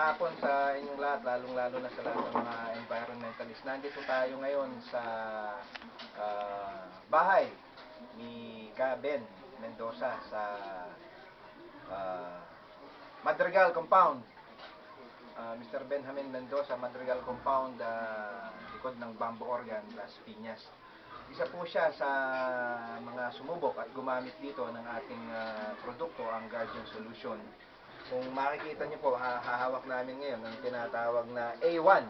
hapon sa inyong lahat, lalong-lalo na sa lahat ng mga environmentalist. Nandito tayo ngayon sa bahay ni Ben Mendoza sa Madrigal Compound. Mr. Benjamin Mendoza, Madrigal Compound, likod ng Bamboo Organ, Las Piñas. Isa po siya sa mga sumubok at gumamit dito ng ating produkto, ang Guardian Solution. Kung makikita niyo po, hahawak namin ngayon ang tinatawag na A1.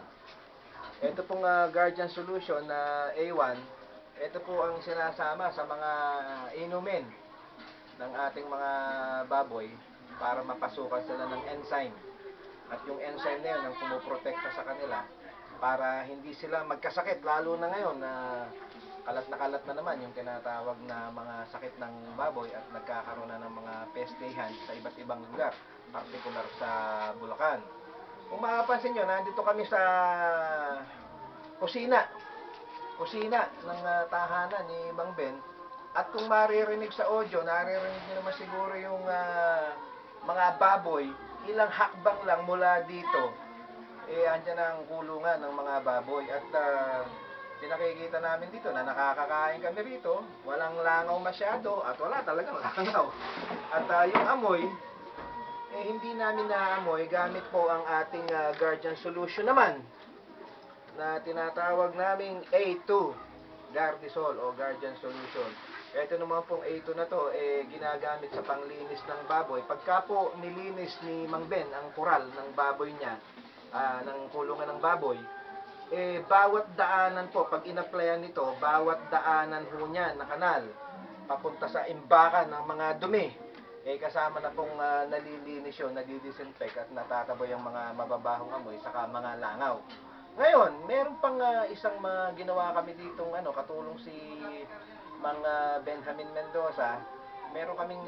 Ito pong Guardian Solution na A1, ito po ang sinasama sa mga inumin ng ating mga baboy para mapasukan sila ng enzyme. At yung enzyme na yun ang pumuprotekta sa kanila para hindi sila magkasakit, lalo na ngayon na kalat na naman yung tinatawag na mga sakit ng baboy at nagkakaroon na ng mga pestehan sa iba't ibang lugar, particular sa Bulacan. Kung mapapansin nyo, nandito kami sa kusina ng tahanan ni Mang Ben. At kung maririnig sa audio, naririnig nyo naman siguro yung mga baboy, ilang hakbang lang mula dito, andyan ang kulungan ng mga baboy. At pinakikita namin dito na nakakakain kami rito, walang langaw masyado at wala talagang langaw. At yung amoy, hindi namin naamoy gamit po ang ating Guardian Solution naman na tinatawag naming A2 Gardisol o Guardian Solution. Ito naman pong A2 na to ginagamit sa panglinis ng baboy. Pagka po nilinis ni Mang Ben ang kural ng baboy niya, ng kulungan ng baboy, bawat daanan po, pag in-applyan nito, bawat daanan ho niya na kanal papunta sa imbakan ng mga dumi, kasama na pong nalilinis yun, nadidisinfect at natataboy ang mga mababahong amoy saka mga langaw. Ngayon, meron pang isang ginawa kami ditong katulong si Mang Benjamin Mendoza. Meron kaming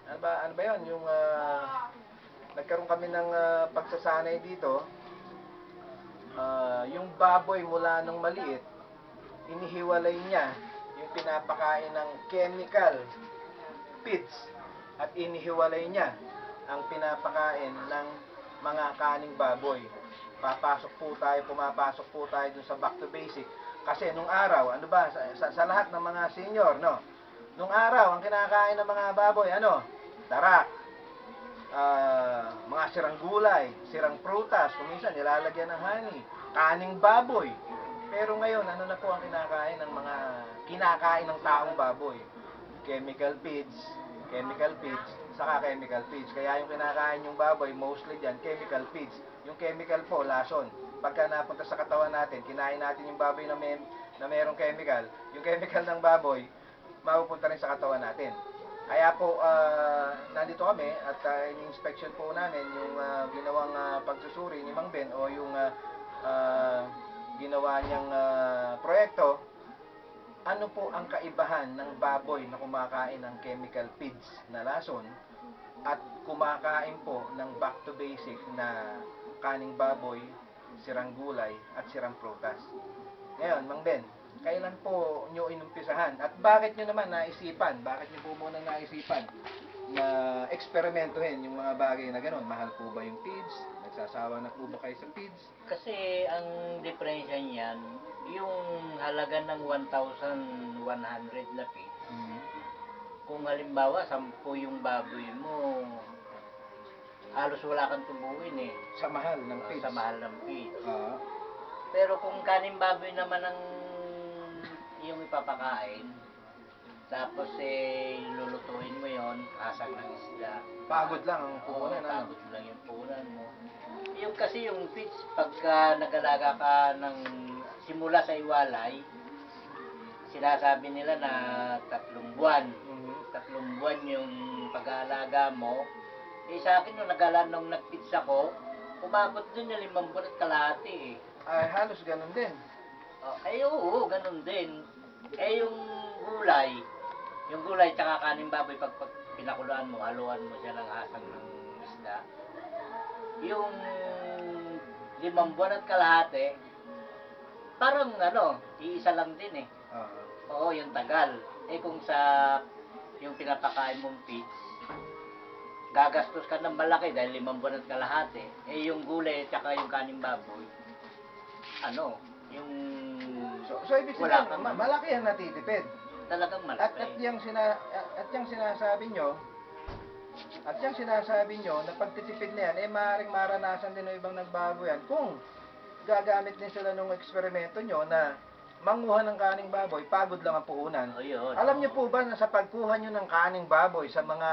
ano ba yun, yung nagkaroon kami ng pagsasanay dito. Yung baboy mula nung maliit, inihiwalay niya yung pinapakain ng chemical feeds at inihiwalay niya ang pinapakain ng mga kaning baboy. Pumapasok po tayo dun sa back to basic. Kasi nung araw, sa lahat ng mga senior, no? Nung araw, ang kinakain ng mga baboy, darak, mga sirang gulay, sirang prutas, kuminsan nilalagyan ng honey, kaning baboy. Pero ngayon, na po ang kinakain ng taong baboy? Chemical feeds, saka chemical feeds. Kaya yung kinakain yung baboy, mostly dyan, chemical feeds. Yung chemical po, lason. Pagka napunta sa katawan natin, kinain natin yung baboy na merong chemical, yung chemical ng baboy, mapupunta rin sa katawan natin. Kaya po, nandito kami at in-inspection po namin yung ginawang pagsusuri ni Mang Ben o yung ginawa niyang proyekto. Ano po ang kaibahan ng baboy na kumakain ng chemical feeds na lason at kumakain po ng back to basic na kaning baboy, sirang gulay at sirang prutas? Ngayon, Mang Ben, kailan po nyo inumpisahan? At bakit nyo naman naisipan? Bakit nyo po muna naisipan na eksperimentuhin yung mga bagay na gano'n? Mahal po ba yung feeds? Nagsasawa na po ba kayo sa feeds? Kasi ang diferensya niyan, yung halaga ng 1,100 na feed, kung halimbawa 10 yung baboy mo, halos wala kang tubuin Sa mahal ng feeds? Sa mahal ng feed. Pero kung kaning baboy naman ang yung ipapakain, tapos lulutuin mo yon, asang ng isda. Pagod lang ang puhunan. Pagod lang yung puhunan mo. Yung kasi yung feeds, pagka nag-alaga ka ng simula sa iwalay, sinasabi nila na 3 buwan. 3 buwan yung pag-aalaga mo. Sa akin, nung nag-feeds ako, umabot dun yung 5 buwan at kalahati Ay, halos ganun din. Oo, ganun din. Yung gulay tsaka kaning baboy, pag pinakuluan mo, haluan mo siya ng asang ng isda. Yung 5 buwan at kalahati, parang iisa lang din Oo, yung tagal. Kung yung pinapakain mong feeds, gagastos ka ng malaki dahil 5 buwan at kalahati. Eh yung gulay at saka yung kaning baboy, ano, yung So ibig wala sabihin, kang malaki ang natitipid. talagang At malaki. yung sinasabi nyo na pagtitipid na yan, eh maaaring maranasan din ng ibang nagbago yan kung gagamit din sila ng eksperimento nyo na manguha ng kaning baboy, pagod lang ang puhunan. O yun. Alam niyo po ba na sa pagkuha nyo ng kaning baboy sa mga